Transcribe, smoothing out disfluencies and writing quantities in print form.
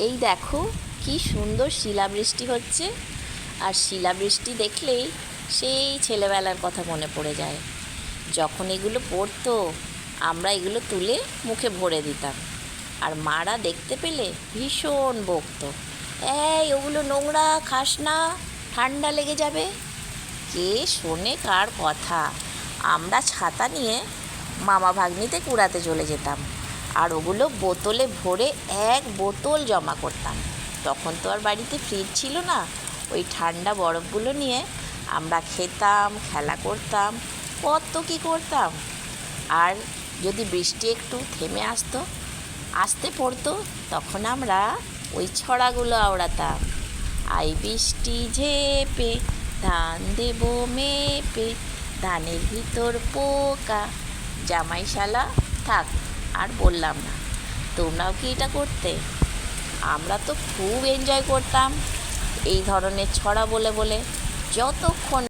এই দেখো কি সুন্দর শিলাবৃষ্টি হচ্ছে। আর শিলাবৃষ্টি দেখলেই সেই ছেলেবেলার কথা মনে পড়ে যায়। যখন এগুলো পড়তো আমরা এগুলো তুলে মুখে ভরে দিতাম, আর মারা দেখতে পেলে ভীষণ বকতো, এই ওগুলো নোংরা, খাস না, ঠান্ডা লেগে যাবে। কে শোনে কার কথা। আমরা ছাতা নিয়ে মামা ভাগ্নিতে কুড়াতে চলে যেতাম, আর ওগুলো বোতলে ভরে এক বোতল জমা করতাম। তখন তো আর বাড়িতে ফ্রিজ ছিল না। ওই ঠান্ডা বরফগুলো নিয়ে আমরা খেতাম, খেলা করতাম, কত কী করতাম। আর যদি বৃষ্টি একটু থেমে আসতে পড়তো, তখন আমরা ওই ছড়াগুলো আওড়াতাম। আই বৃষ্টি ঝেপে ধান দেব মেপে, ধানের ভিতর পোকা। জামাইশালা থাক, আর বললাম না। তোমরাও কি এটা করতে? আমরা তো খুব এনজয় করতাম এই ধরনের ছড়া বলে বলে, যতক্ষণ